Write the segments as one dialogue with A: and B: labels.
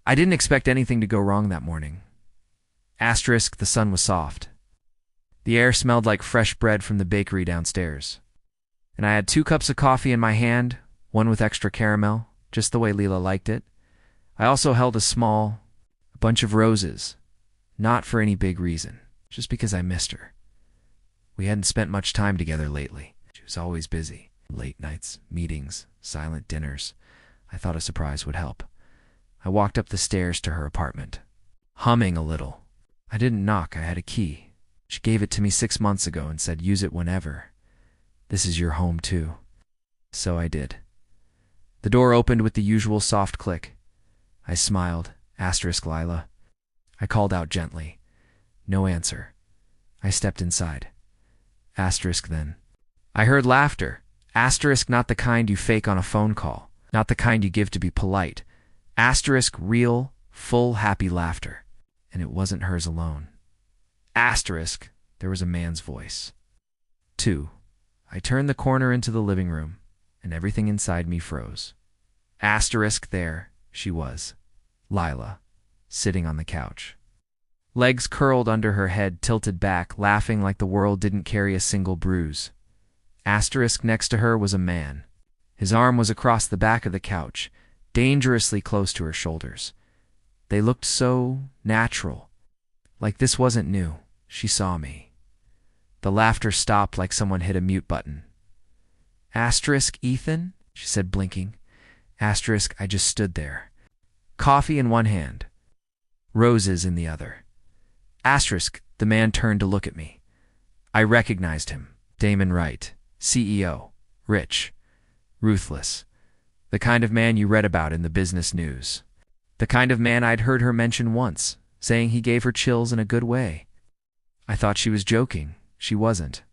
A: I didn't expect anything to go wrong that morning. Asterisk, the sun was soft. The air smelled like fresh bread from the bakery downstairs. And I had 2 cups of coffee in my hand, one with extra caramel, just the way Leela liked it. I also held a bunch of roses, not for any big reason, just because I missed her. We hadn't spent much time together lately. She was always busy. Late nights, meetings, silent dinners. I thought a surprise would help. I walked up the stairs to her apartment, humming a little. I didn't knock, I had a key. She gave it to me 6 months ago and said, use it whenever. This is your home too. So I did. The door opened with the usual soft click. I smiled, asterisk Lila. I called out gently. No answer. I stepped inside. Asterisk then. I heard laughter. Asterisk not the kind you fake on a phone call. Not the kind you give to be polite. Asterisk real, full, happy laughter. And it wasn't hers alone. Asterisk, there was a man's voice. 2. I turned the corner into the living room, and everything inside me froze. Asterisk there she was, Lila, sitting on the couch. Legs curled under her head, tilted back, laughing like the world didn't carry a single bruise. Asterisk next to her was a man. His arm was across the back of the couch, dangerously close to her shoulders. They looked so natural, like this wasn't new. She saw me. The laughter stopped like someone hit a mute button. Asterisk Ethan, she said, blinking. Asterisk I just stood there. Coffee in one hand, roses in the other. Asterisk the man turned to look at me. I recognized him. Damon Wright, CEO, rich, ruthless. The kind of man you read about in the business news. The kind of man I'd heard her mention once, saying he gave her chills in a good way. I thought she was joking. She wasn't.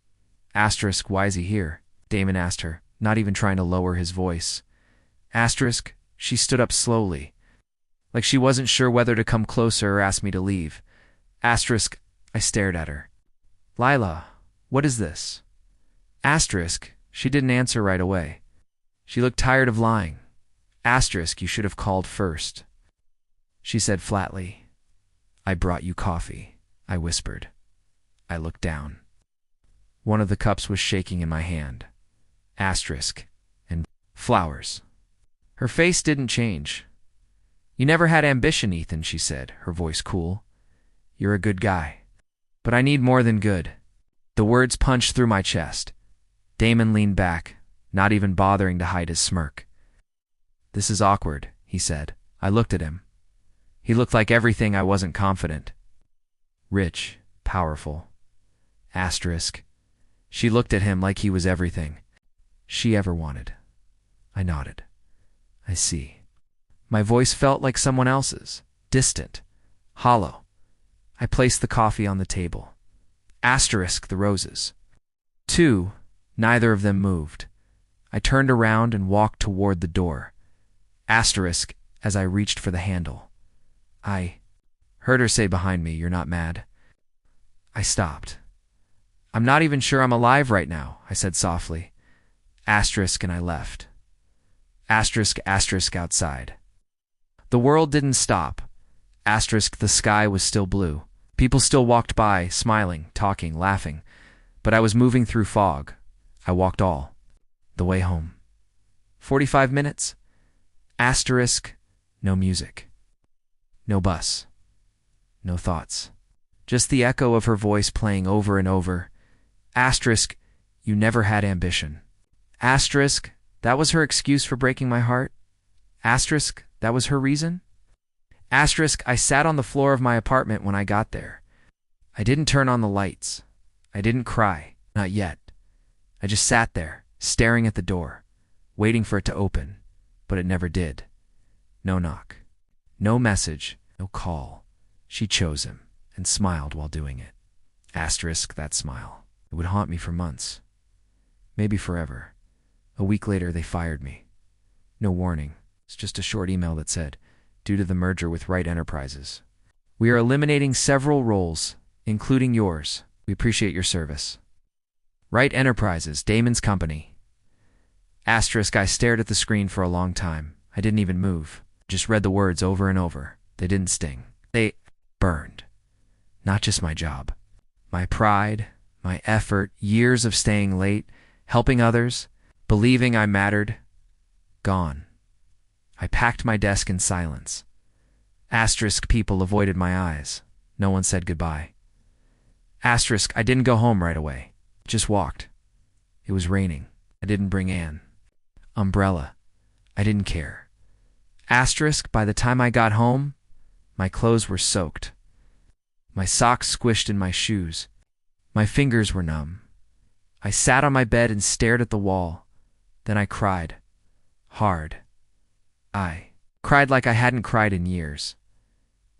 A: Asterisk, why is he here? Damon asked her, not even trying to lower his voice. Asterisk, she stood up slowly, like she wasn't sure whether to come closer or ask me to leave. Asterisk, I stared at her. Lila, what is this? Asterisk, she didn't answer right away. She looked tired of lying. Asterisk, you should have called first. She said flatly, I brought you coffee, I whispered. I looked down. One of the cups was shaking in my hand. Asterisk, and flowers. Her face didn't change. You never had ambition, Ethan, she said, her voice cool. You're a good guy. But I need more than good. The words punched through my chest. Damon leaned back, not even bothering to hide his smirk. This is awkward, he said. I looked at him. He looked like everything I wasn't confident. Rich, powerful. Asterisk. She looked at him like he was everything she ever wanted. I nodded. I see. My voice felt like someone else's, distant, hollow. I placed the coffee on the table. Asterisk the roses. 2, neither of them moved. I turned around and walked toward the door. Asterisk as I reached for the handle. I heard her say behind me, you're not mad. I stopped. I'm not even sure I'm alive right now, I said softly. Asterisk and I left. Asterisk outside. The world didn't stop. Asterisk the sky was still blue. People still walked by, smiling, talking, laughing. But I was moving through fog. I walked all the way home. 45 minutes. Asterisk, no music. No bus. No thoughts. Just the echo of her voice playing over and over. Asterisk, you never had ambition. Asterisk, that was her excuse for breaking my heart. Asterisk, that was her reason. Asterisk, I sat on the floor of my apartment when I got there. I didn't turn on the lights. I didn't cry, not yet. I just sat there, staring at the door, waiting for it to open, but it never did. No knock. No message, no call. She chose him and smiled while doing it. Asterisk that smile. It would haunt me for months. Maybe forever. A week later, they fired me. No warning. It's just a short email that said, due to the merger with Wright Enterprises, we are eliminating several roles, including yours. We appreciate your service. Wright Enterprises, Damon's company. Asterisk, I stared at the screen for a long time. I didn't even move. Just read the words over and over. They didn't sting. They burned. Not just my job. My pride, my effort, years of staying late, helping others, believing I mattered, gone. I packed my desk in silence. Asterisk people avoided my eyes. No one said goodbye. Asterisk, I didn't go home right away. Just walked. It was raining. I didn't bring Anne. Umbrella. I didn't care. Asterisk, by the time I got home, my clothes were soaked. My socks squished in my shoes. My fingers were numb. I sat on my bed and stared at the wall. Then I cried. Hard. I cried like I hadn't cried in years.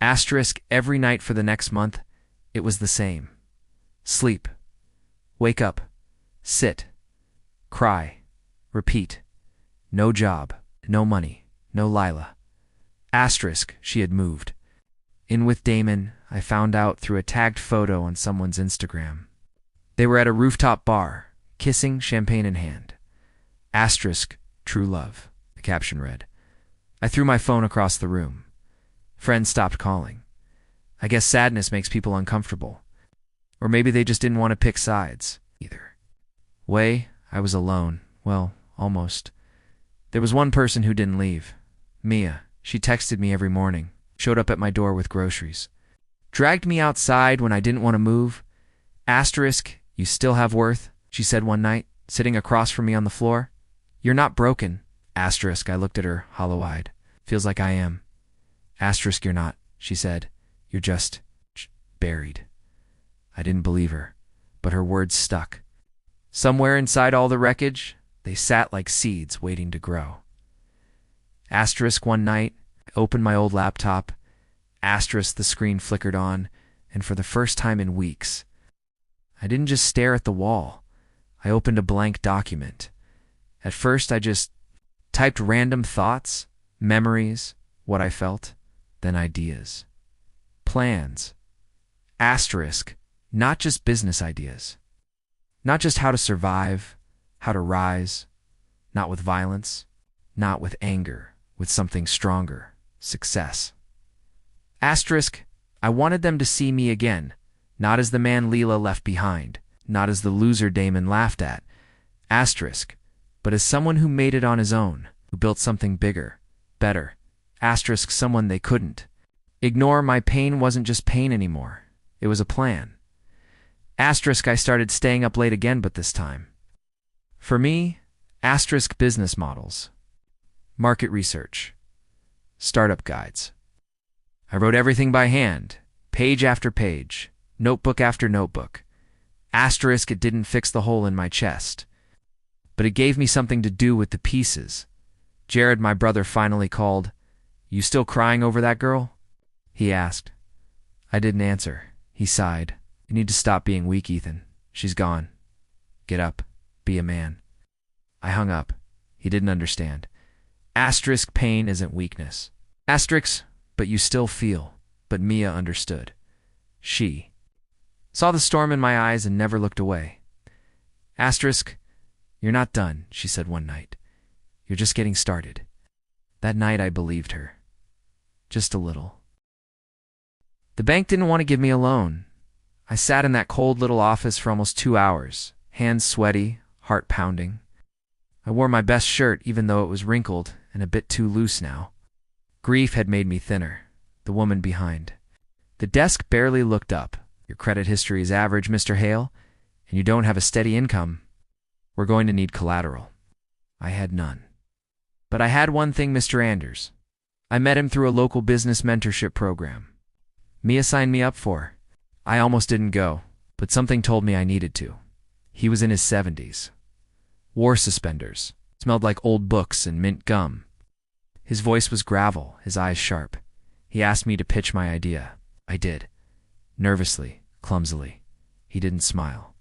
A: Asterisk, every night for the next month, it was the same. Sleep. Wake up. Sit. Cry. Repeat. No job. No money. No Lila. Asterisk, she had moved. In with Damon, I found out through a tagged photo on someone's Instagram. They were at a rooftop bar, kissing, champagne in hand. Asterisk, true love, the caption read. I threw my phone across the room. Friends stopped calling. I guess sadness makes people uncomfortable. Or maybe they just didn't want to pick sides, either. I was alone. Well, almost. There was one person who didn't leave. Mia. She texted me every morning, showed up at my door with groceries. Dragged me outside when I didn't want to move. Asterisk, you still have worth, she said one night, sitting across from me on the floor. You're not broken. Asterisk, I looked at her, hollow-eyed. Feels like I am. Asterisk, you're not, she said. You're just buried. I didn't believe her, but her words stuck. Somewhere inside all the wreckage, they sat like seeds waiting to grow. Asterisk, one night, I opened my old laptop. Asterisk, the screen flickered on, and for the first time in weeks, I didn't just stare at the wall. I opened a blank document. At first, I just typed random thoughts, memories, what I felt, then ideas. Plans. Asterisk, not just business ideas. Not just how to survive, how to rise, not with violence, not with anger, with something stronger, success. Asterisk, I wanted them to see me again, not as the man Leela left behind, not as the loser Damon laughed at. Asterisk, but as someone who made it on his own, who built something bigger, better. Asterisk, someone they couldn't. Ignore my pain wasn't just pain anymore. It was a plan. Asterisk, I started staying up late again, but this time. For me, asterisk business models, market research, startup guides. I wrote everything by hand, page after page, notebook after notebook. Asterisk, it didn't fix the hole in my chest, but it gave me something to do with the pieces. Jared, my brother, finally called. You still crying over that girl? He asked. I didn't answer. He sighed. You need to stop being weak, Ethan. She's gone. Get up. Be a man. I hung up. He didn't understand. Asterisk, pain isn't weakness. Asterisk, but you still feel. But Mia understood. She saw the storm in my eyes and never looked away. Asterisk, you're not done, she said one night. You're just getting started. That night I believed her. Just a little. The bank didn't want to give me a loan. I sat in that cold little office for almost 2 hours, hands sweaty, heart pounding. I wore my best shirt even though it was wrinkled and a bit too loose now. Grief had made me thinner, the woman behind. The desk barely looked up. Your credit history is average, Mr. Hale, and you don't have a steady income. We're going to need collateral. I had none. But I had one thing, Mr. Anders. I met him through a local business mentorship program. Mia signed me up for. I almost didn't go, but something told me I needed to. He was in his 70s. Wore suspenders, smelled like old books and mint gum. His voice was gravel, his eyes sharp. He asked me to pitch my idea. I did. Nervously, clumsily. He didn't smile.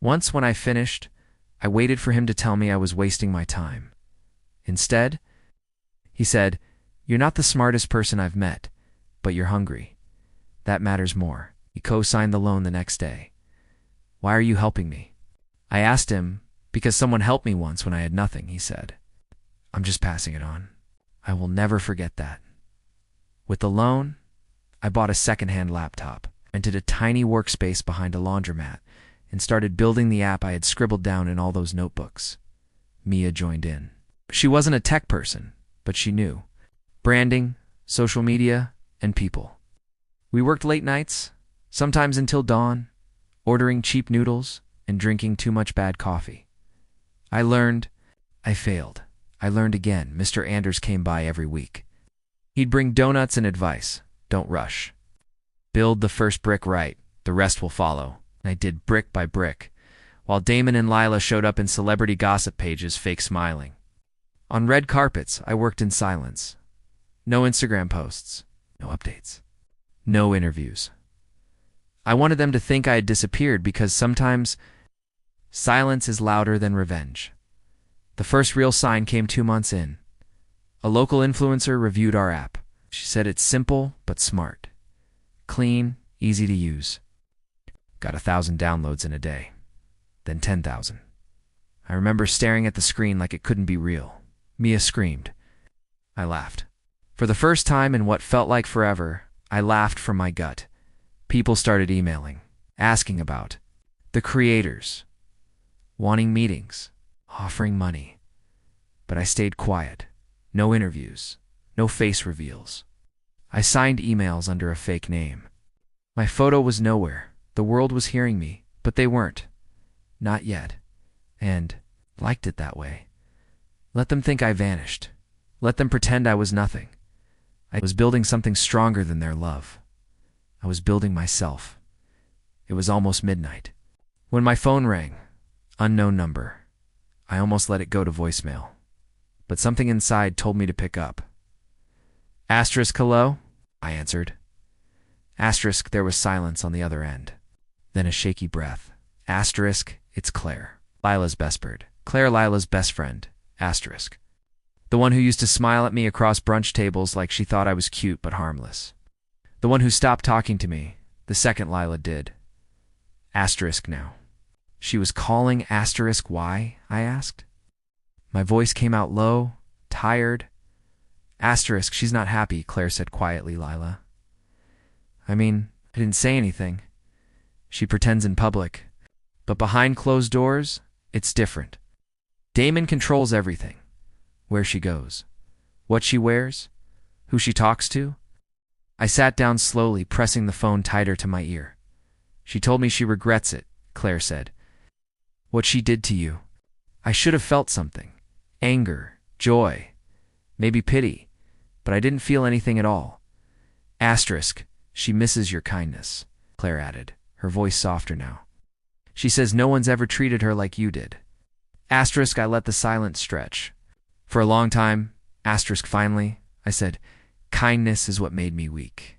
A: Once when I finished, I waited for him to tell me I was wasting my time. Instead, he said, You're not the smartest person I've met, but you're hungry. That matters more. He co-signed the loan the next day. Why are you helping me? I asked him, because someone helped me once when I had nothing, he said. I'm just passing it on. I will never forget that. With the loan, I bought a secondhand laptop, rented a tiny workspace behind a laundromat, and started building the app I had scribbled down in all those notebooks. Mia joined in. She wasn't a tech person, but she knew. Branding, social media, and people. We worked late nights, sometimes until dawn, ordering cheap noodles and drinking too much bad coffee. I learned. I failed. I learned again. Mr. Anders came by every week. He'd bring donuts and advice. Don't rush. Build the first brick right. The rest will follow. And I did brick by brick, while Damon and Lila showed up in celebrity gossip pages, fake smiling. On red carpets, I worked in silence. No Instagram posts. No updates. No interviews. I wanted them to think I had disappeared because sometimes silence is louder than revenge. The first real sign came 2 months in. A local influencer reviewed our app. She said it's simple but smart. Clean, easy to use. Got 1,000 downloads in a day. Then 10,000. I remember staring at the screen like it couldn't be real. Mia screamed. I laughed. For the first time in what felt like forever, I laughed from my gut. People started emailing, asking about the creators, wanting meetings, offering money. But I stayed quiet. No interviews, no face reveals. I signed emails under a fake name. My photo was nowhere. The world was hearing me, but they weren't. Not yet. And liked it that way. Let them think I vanished. Let them pretend I was nothing. I was building something stronger than their love. I was building myself. It was almost midnight. When my phone rang, unknown number, I almost let it go to voicemail. But something inside told me to pick up. Asterisk hello? I answered. Asterisk there was silence on the other end. Then a shaky breath. Asterisk, it's Claire. Lila's best bird. Claire, Lila's best friend. Asterisk. The one who used to smile at me across brunch tables like she thought I was cute but harmless. The one who stopped talking to me, the second Lila did. Asterisk now. She was calling asterisk why? I asked. My voice came out low, tired. Asterisk, she's not happy, Claire said quietly, Lila. I mean, I didn't say anything. She pretends in public. But behind closed doors, it's different. Damon controls everything. Where she goes, what she wears, who she talks to. I sat down slowly, pressing the phone tighter to my ear. She told me she regrets it, Claire said. What she did to you. I should have felt something. Anger, joy, maybe pity, but I didn't feel anything at all. Asterisk, she misses your kindness, Claire added, her voice softer now. She says no one's ever treated her like you did. Asterisk, I let the silence stretch. For a long time, asterisk finally, I said, kindness is what made me weak.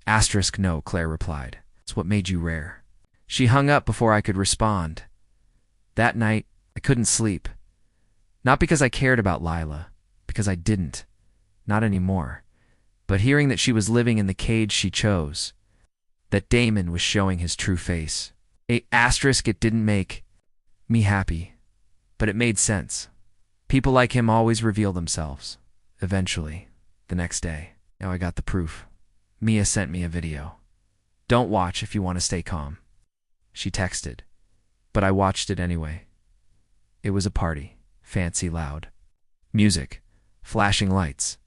A: Asterisk no, Claire replied. It's what made you rare. She hung up before I could respond. That night, I couldn't sleep. Not because I cared about Lila, because I didn't. Not anymore. But hearing that she was living in the cage she chose. That Damon was showing his true face. Asterisk, it didn't make me happy. But it made sense. People like him always reveal themselves. Eventually. The next day. Now I got the proof. Mia sent me a video. Don't watch if you want to stay calm. She texted. But I watched it anyway. It was a party. Fancy loud. Music. Flashing lights.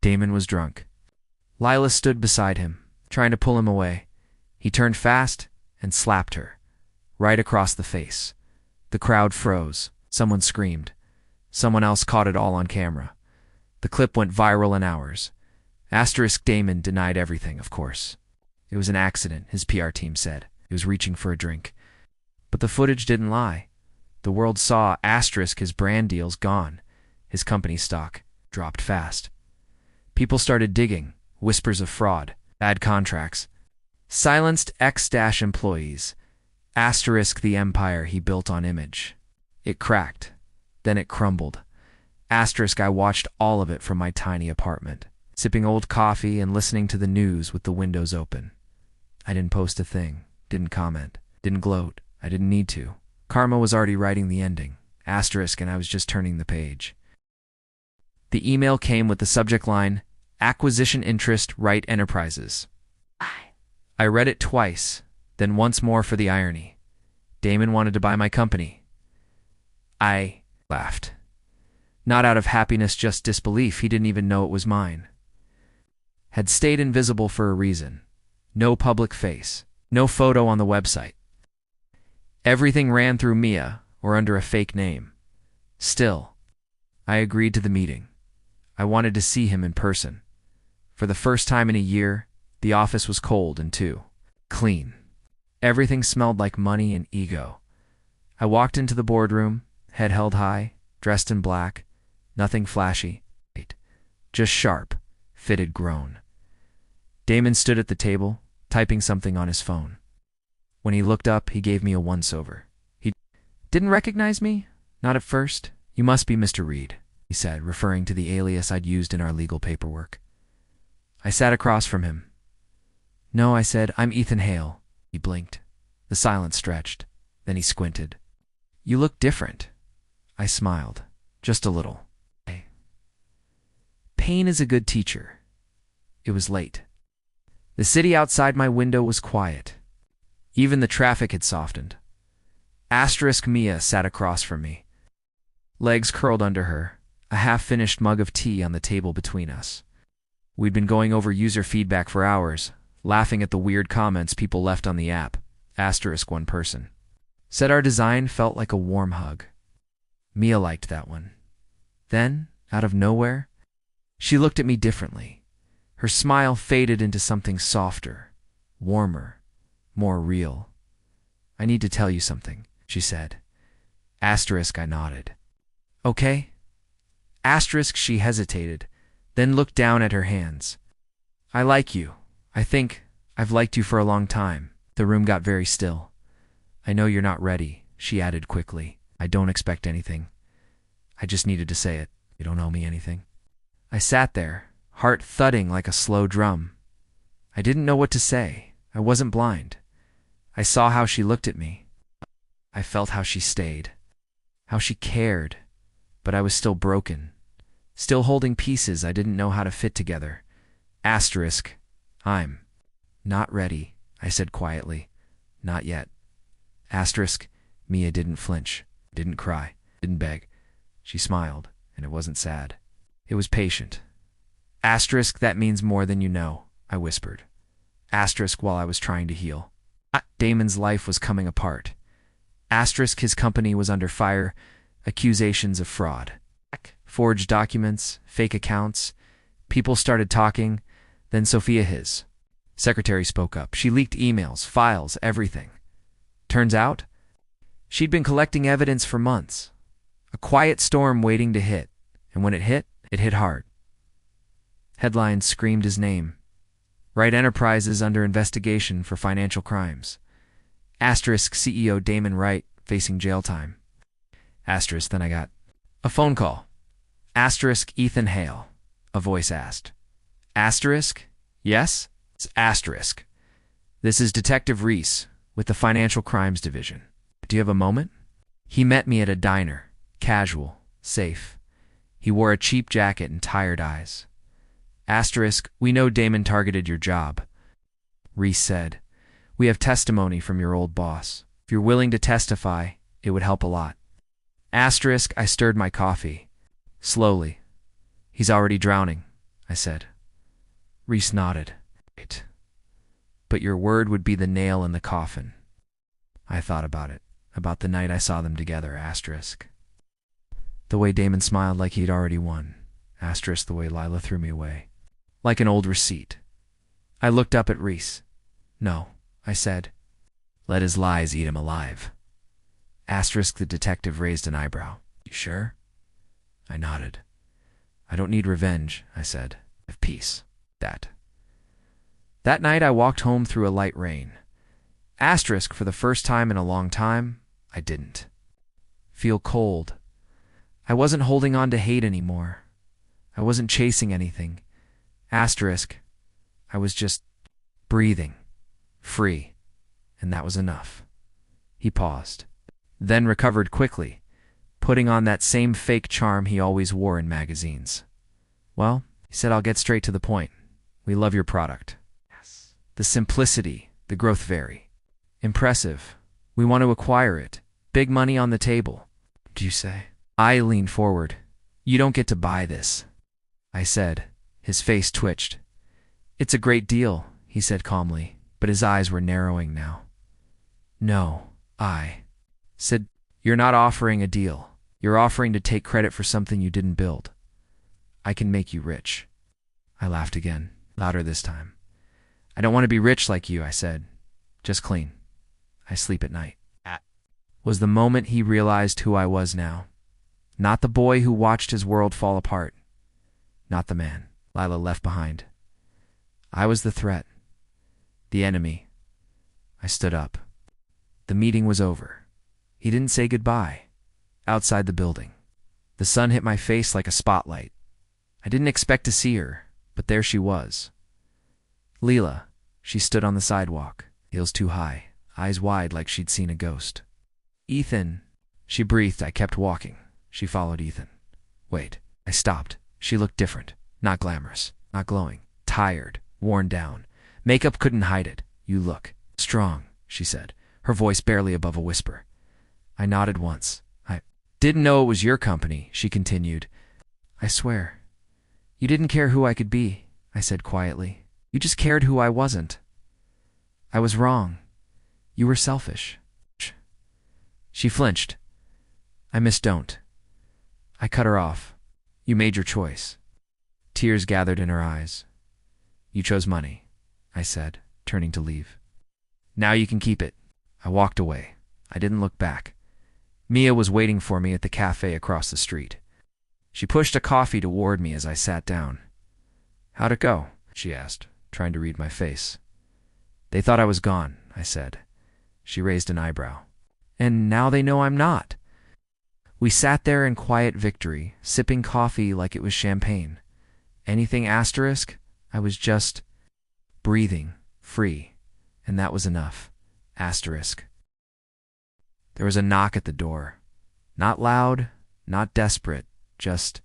A: Damon was drunk. Lila stood beside him, trying to pull him away. He turned fast and slapped her. Right across the face. The crowd froze. Someone screamed. Someone else caught it all on camera. The clip went viral in hours. Asterisk Damon denied everything, of course. It was an accident, his PR team said. He was reaching for a drink. But the footage didn't lie. The world saw asterisk his brand deals gone. His company stock dropped fast. People started digging. Whispers of fraud. Bad contracts. Silenced X-employees. Asterisk the empire he built on image. It cracked. Then it crumbled. Asterisk I watched all of it from my tiny apartment, sipping old coffee and listening to the news with the windows open. I didn't post a thing, didn't comment, didn't gloat. I didn't need to. Karma was already writing the ending. Asterisk and I was just turning the page. The email came with the subject line, Acquisition interest, Wright Enterprises. I read it twice, then once more for the irony. Damon wanted to buy my company. I laughed. Not out of happiness, just disbelief. He didn't even know it was mine. Had stayed invisible for a reason. No public face. No photo on the website. Everything ran through Mia or under a fake name. Still, I agreed to the meeting. I wanted to see him in person. For the first time in a year, the office was cold and clean. Everything smelled like money and ego. I walked into the boardroom, head held high, dressed in black, nothing flashy, just sharp, fitted grown. Damon stood at the table, typing something on his phone. When he looked up, he gave me a once-over. He didn't recognize me? Not at first. You must be Mr. Reed, he said, referring to the alias I'd used in our legal paperwork. I sat across from him. No, I said, I'm Ethan Hale. He blinked. The silence stretched. Then he squinted. You look different. I smiled. Just a little. Pain is a good teacher. It was late. The city outside my window was quiet. Even the traffic had softened. Mia sat across from me. Legs curled under her, a half-finished mug of tea on the table between us. We'd been going over user feedback for hours, laughing at the weird comments people left on the app. One person said our design felt like a warm hug. Mia liked that one. Then, out of nowhere, she looked at me differently. Her smile faded into something softer, warmer, more real. I need to tell you something, she said. I nodded. Okay? She hesitated, then looked down at her hands. I like you. I think I've liked you for a long time. The room got very still. I know you're not ready, she added quickly. I don't expect anything. I just needed to say it. You don't owe me anything. I sat there, heart thudding like a slow drum. I didn't know what to say. I wasn't blind. I saw how she looked at me. I felt how she stayed, how she cared, but I was still broken, still holding pieces I didn't know how to fit together. I'm not ready, I said quietly. Not yet. Mia didn't flinch, didn't cry, didn't beg. She smiled, and it wasn't sad. It was patient. That means more than you know, I whispered. While I was trying to heal. Damon's life was coming apart. His company was under fire, accusations of fraud. Forged documents, fake accounts. People started talking. Then Sophia, his secretary, spoke up. She leaked emails, files, everything. Turns out, she'd been collecting evidence for months. A quiet storm waiting to hit. And when it hit hard. Headlines screamed his name. Wright Enterprises under investigation for financial crimes. CEO Damon Wright facing jail time. Then I got a phone call. Ethan Hale, a voice asked. Yes? It's *. This is Detective Reese with the Financial Crimes Division. Do you have a moment? He met me at a diner, casual, safe. He wore a cheap jacket and tired eyes. We know Damon targeted your job. Reese said, we have testimony from your old boss. If you're willing to testify, it would help a lot. I stirred my coffee. Slowly. He's already drowning, I said. Reese nodded. Right. But your word would be the nail in the coffin. I thought about it, about the night I saw them together, The way Damon smiled like he'd already won. The way Lila threw me away. Like an old receipt. I looked up at Reese. No, I said. Let his lies eat him alive. The detective raised an eyebrow. You sure? I nodded. I don't need revenge, I said. I have peace. That night I walked home through a light rain. For the first time in a long time, I didn't feel cold. I wasn't holding on to hate anymore. I wasn't chasing anything. I was just breathing, free, and that was enough. He paused, then recovered quickly, putting on that same fake charm he always wore in magazines. Well, He said, I'll get straight to the point. We love your product. Yes. The simplicity, the growth very impressive. We want to acquire it. Big money on the table. Do you say? I leaned forward. You don't get to buy this, I said. His face twitched. It's a great deal, he said calmly, but his eyes were narrowing now. No, I said, you're not offering a deal. You're offering to take credit for something you didn't build. I can make you rich. I laughed again, louder this time. I don't want to be rich like you, I said. Just clean. I sleep at night. Was the moment he realized who I was now. Not the boy who watched his world fall apart. Not the man Lila left behind. I was the threat. The enemy. I stood up. The meeting was over. He didn't say goodbye. Outside the building. The sun hit my face like a spotlight. I didn't expect to see her, but there she was. Leela. She stood on the sidewalk, heels too high, eyes wide like she'd seen a ghost. Ethan. She breathed. I kept walking. She followed Ethan. Wait. I stopped. She looked different. Not glamorous. Not glowing. Tired. Worn down. Makeup couldn't hide it. You look strong, she said, her voice barely above a whisper. I nodded once. I didn't know it was your company, she continued. I swear. You didn't care who I could be, I said quietly. You just cared who I wasn't. I was wrong. You were selfish. She flinched. I don't. I cut her off. You made your choice. Tears gathered in her eyes. You chose money, I said, turning to leave. Now you can keep it. I walked away. I didn't look back. Mia was waiting for me at the cafe across the street. She pushed a coffee toward me as I sat down. How'd it go? She asked, trying to read my face. They thought I was gone, I said. She raised an eyebrow. And now they know I'm not. We sat there in quiet victory, sipping coffee like it was champagne. Anything asterisk, I was just breathing, free, and that was enough. Asterisk. There was a knock at the door. Not loud, not desperate, just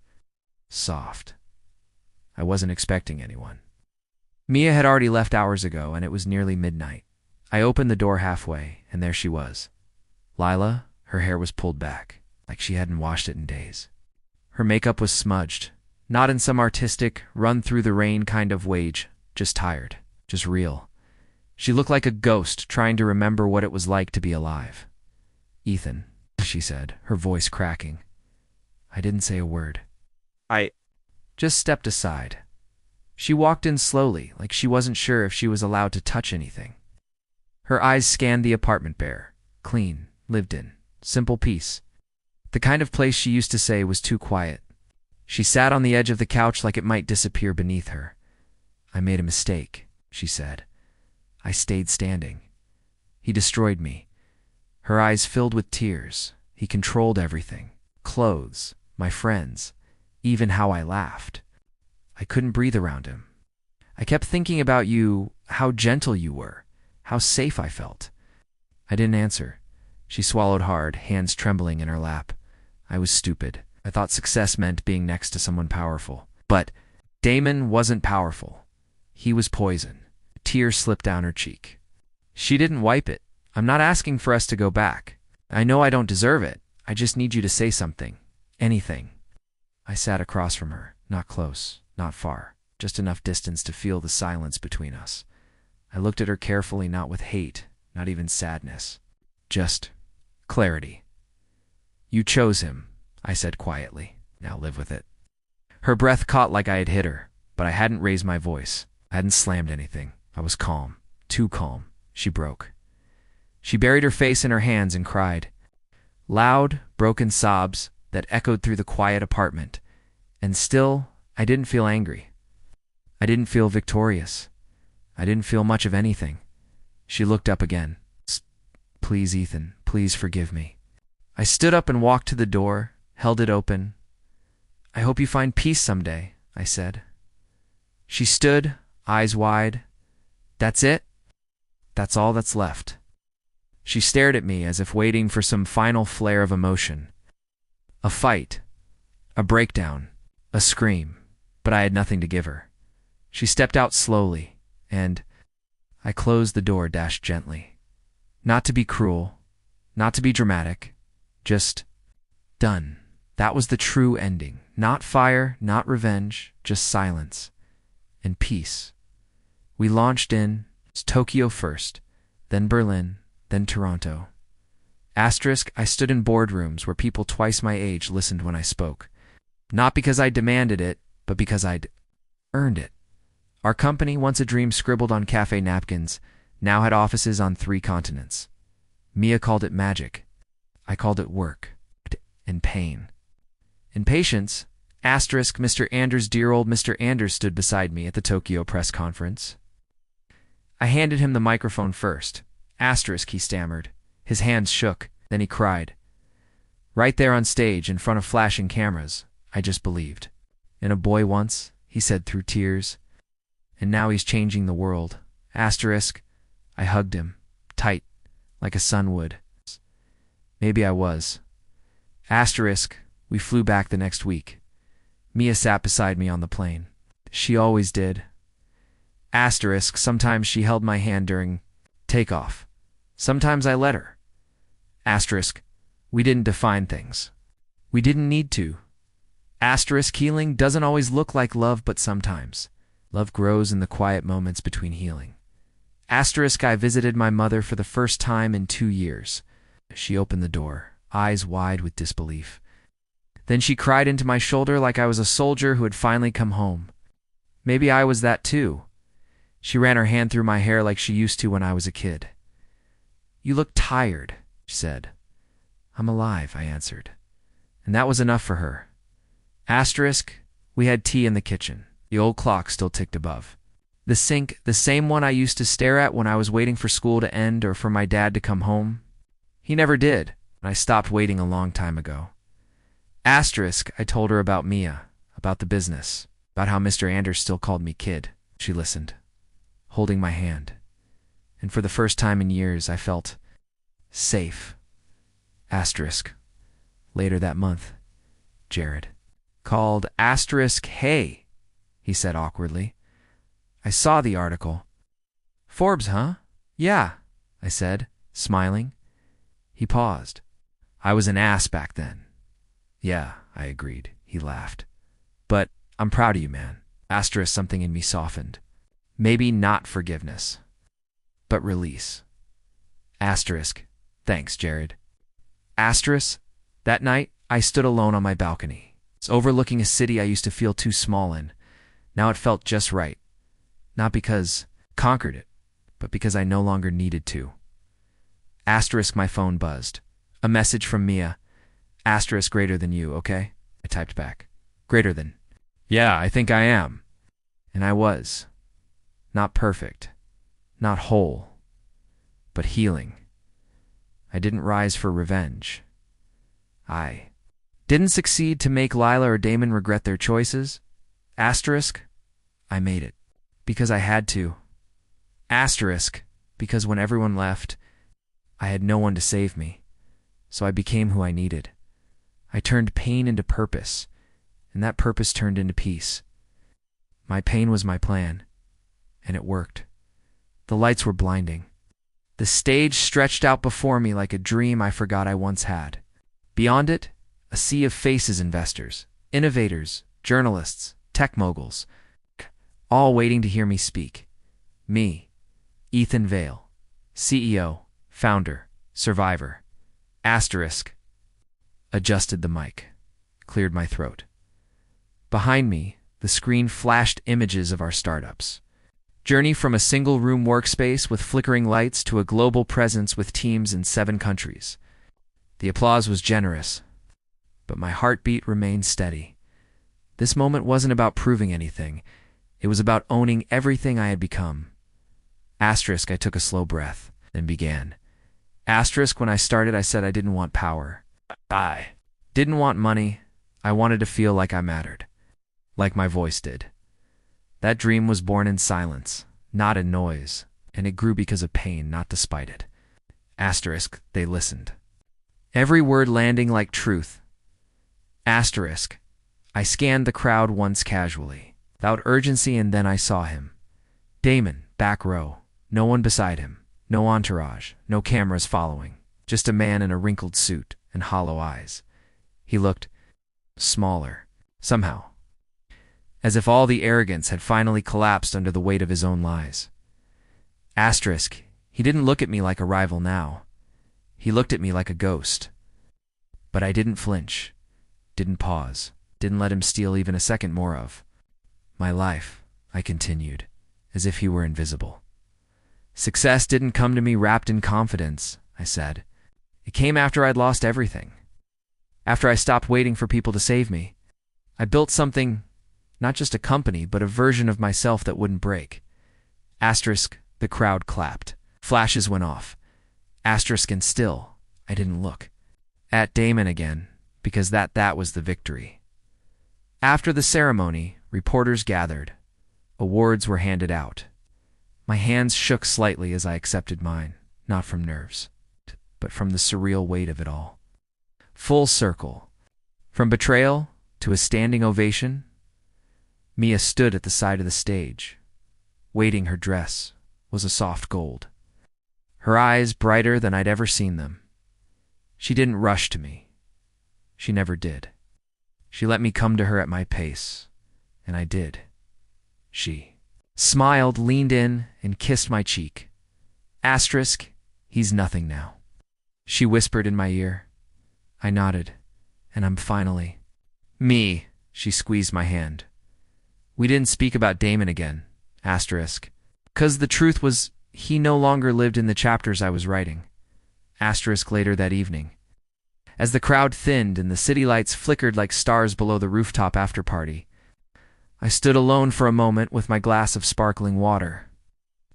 A: soft. I wasn't expecting anyone. Mia had already left hours ago, and it was nearly midnight. I opened the door halfway, and there she was. Lila, her hair was pulled back, like she hadn't washed it in days. Her makeup was smudged, not in some artistic, run-through-the-rain kind of way, just tired, just real. She looked like a ghost trying to remember what it was like to be alive. Ethan, she said, her voice cracking. I didn't say a word. I just stepped aside. She walked in slowly, like she wasn't sure if she was allowed to touch anything. Her eyes scanned the apartment bare, clean, lived in, simple peace. The kind of place she used to say was too quiet. She sat on the edge of the couch like it might disappear beneath her. I made a mistake, she said. I stayed standing. He destroyed me. Her eyes filled with tears. He controlled everything. Clothes, my friends, even how I laughed. I couldn't breathe around him. I kept thinking about you, how gentle you were, how safe I felt. I didn't answer. She swallowed hard, hands trembling in her lap. I was stupid. I thought success meant being next to someone powerful. But Damon wasn't powerful. He was poison. A tear slipped down her cheek. She didn't wipe it. I'm not asking for us to go back. I know I don't deserve it. I just need you to say something. Anything. I sat across from her, not close, not far, just enough distance to feel the silence between us. I looked at her carefully, not with hate, not even sadness. Just clarity. You chose him, I said quietly. Now live with it. Her breath caught like I had hit her, but I hadn't raised my voice. I hadn't slammed anything. I was calm. Too calm. She broke. She buried her face in her hands and cried. Loud, broken sobs that echoed through the quiet apartment. And still, I didn't feel angry. I didn't feel victorious. I didn't feel much of anything. She looked up again. Please, Ethan, please forgive me. I stood up and walked to the door, held it open. I hope you find peace someday, I said. She stood, eyes wide. That's it? That's all that's left. She stared at me as if waiting for some final flare of emotion. A fight. A breakdown. A scream. but I had nothing to give her. She stepped out slowly, and I closed the door gently. Not to be cruel, not to be dramatic, just done. That was the true ending. Not fire, not revenge, just silence and peace. We launched in Tokyo first, then Berlin, then Toronto. Asterisk, I stood in boardrooms where people twice my age listened when I spoke. Not because I demanded it, but because I'd earned it. Our company, once a dream scribbled on cafe napkins, now had offices on 3 continents. Mia called it magic. I called it work and pain. In patience, asterisk, Mr. Anders, dear old Mr. Anders, stood beside me at the Tokyo press conference. I handed him the microphone first. Asterisk, he stammered. His hands shook. Then he cried. Right there on stage, in front of flashing cameras, I just believed. In a boy once, he said through tears. And now he's changing the world. Asterisk, I hugged him, tight, like a son would. Maybe I was. Asterisk, we flew back the next week. Mia sat beside me on the plane. She always did. Asterisk, sometimes she held my hand during takeoff. Sometimes I let her. Asterisk, we didn't define things. We didn't need to. Asterisk, healing doesn't always look like love, but sometimes. Love grows in the quiet moments between healing. Asterisk, I visited my mother for the first time in 2 years. She opened the door, eyes wide with disbelief. Then she cried into my shoulder like I was a soldier who had finally come home. Maybe I was that too. She ran her hand through my hair like she used to when I was a kid. You look tired, she said. I'm alive, I answered. And that was enough for her. Asterisk, we had tea in the kitchen. The old clock still ticked above. The sink, the same one I used to stare at when I was waiting for school to end or for my dad to come home. He never did, and I stopped waiting a long time ago. Asterisk, I told her about Mia, about the business, about how Mr. Anders still called me kid. She listened, holding my hand. And for the first time in years, I felt safe. Asterisk. Later that month, Jared called. Asterisk, hey, he said awkwardly. I saw the article. Forbes, huh? Yeah, I said, smiling. He paused. I was an ass back then. Yeah, I agreed. He laughed. But I'm proud of you, man. Asterisk, something in me softened. Maybe not forgiveness, but release. Asterisk, thanks, Jared. Asterisk, that night, I stood alone on my balcony. It's overlooking a city I used to feel too small in. Now it felt just right. Not because I conquered it, but because I no longer needed to. Asterisk, my phone buzzed. A message from Mia. Asterisk, greater than you, okay? I typed back. Greater than. Yeah, I think I am. And I was. Not perfect. Not whole. But healing. I didn't rise for revenge. I didn't succeed to make Lila or Damon regret their choices. Asterisk, I made it. Because I had to. Asterisk, because when everyone left, I had no one to save me. So I became who I needed. I turned pain into purpose, and that purpose turned into peace. My pain was my plan, and it worked. The lights were blinding. The stage stretched out before me like a dream I forgot I once had. Beyond it, a sea of faces, investors, innovators, journalists, tech moguls, all waiting to hear me speak. Me, Ethan Vale, CEO, founder, survivor. Asterisk. Adjusted the mic. Cleared my throat. Behind me, the screen flashed images of our startups. Journey from a single-room workspace with flickering lights to a global presence with teams in 7 countries. The applause was generous, but my heartbeat remained steady. This moment wasn't about proving anything. It was about owning everything I had become. Asterisk, I took a slow breath, then began. Asterisk, when I started, I said I didn't want power. I didn't want money. I wanted to feel like I mattered. Like my voice did. That dream was born in silence, not in noise, and it grew because of pain, not despite it. Asterisk, they listened. Every word landing like truth. Asterisk, I scanned the crowd once casually. without urgency, and then I saw him. Damon, back row. No one beside him. No entourage. No cameras following. Just a man in a wrinkled suit and hollow eyes. He looked smaller, somehow, as if all the arrogance had finally collapsed under the weight of his own lies. Asterisk, he didn't look at me like a rival now. He looked at me like a ghost. But I didn't flinch, didn't pause, didn't let him steal even a second more of my life. I continued, as if he were invisible. Success didn't come to me wrapped in confidence, I said. It came after I'd lost everything. After I stopped waiting for people to save me. I built something, not just a company, but a version of myself that wouldn't break. Asterisk, the crowd clapped. Flashes went off. Asterisk, and still, I didn't look at Damon again, because that was the victory. After the ceremony, reporters gathered. Awards were handed out. My hands shook slightly as I accepted mine, not from nerves, but from the surreal weight of it all. Full circle. From betrayal to a standing ovation, Mia stood at the side of the stage. Waiting, her dress was a soft gold. Her eyes brighter than I'd ever seen them. She didn't rush to me. She never did. She let me come to her at my pace, and I did. She smiled, leaned in, and kissed my cheek. Asterisk, he's nothing now. She whispered in my ear. I nodded, and I'm finally me. She squeezed my hand. We didn't speak about Damon again, asterisk, 'cause the truth was he no longer lived in the chapters I was writing. Asterisk, later that evening, as the crowd thinned and the city lights flickered like stars below the rooftop after party, I stood alone for a moment with my glass of sparkling water.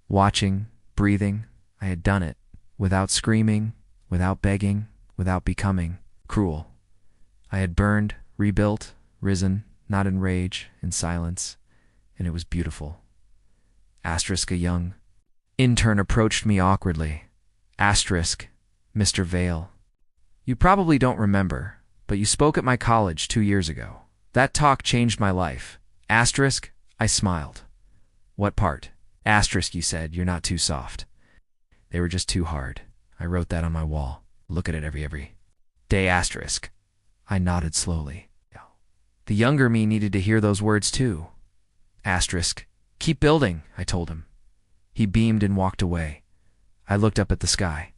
A: Watching, breathing, I had done it, without screaming, without begging, without becoming cruel. I had burned, rebuilt, risen, not in rage, in silence, and it was beautiful. Asterisk, a young intern approached me awkwardly. Asterisk, Mr. Vale. You probably don't remember, but you spoke at my college 2 years ago. That talk changed my life. Asterisk, I smiled. What part? Asterisk, you said, you're not too soft. They were just too hard. I wrote that on my wall. Look at it every day. Asterisk. I nodded slowly. The younger me needed to hear those words too. Asterisk. Keep building, I told him. He beamed and walked away. I looked up at the sky.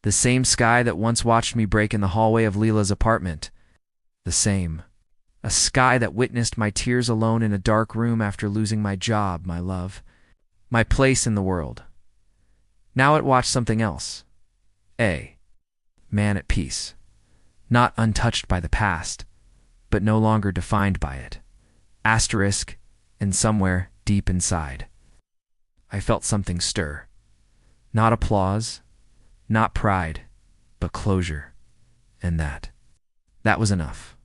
A: The same sky that once watched me break in the hallway of Leela's apartment. The same. A sky that witnessed my tears alone in a dark room after losing my job, my love, my place in the world. Now it watched something else. A man at peace. Not untouched by the past, but no longer defined by it. Asterisk, and somewhere deep inside, I felt something stir. Not applause, not pride, but closure. And that was enough.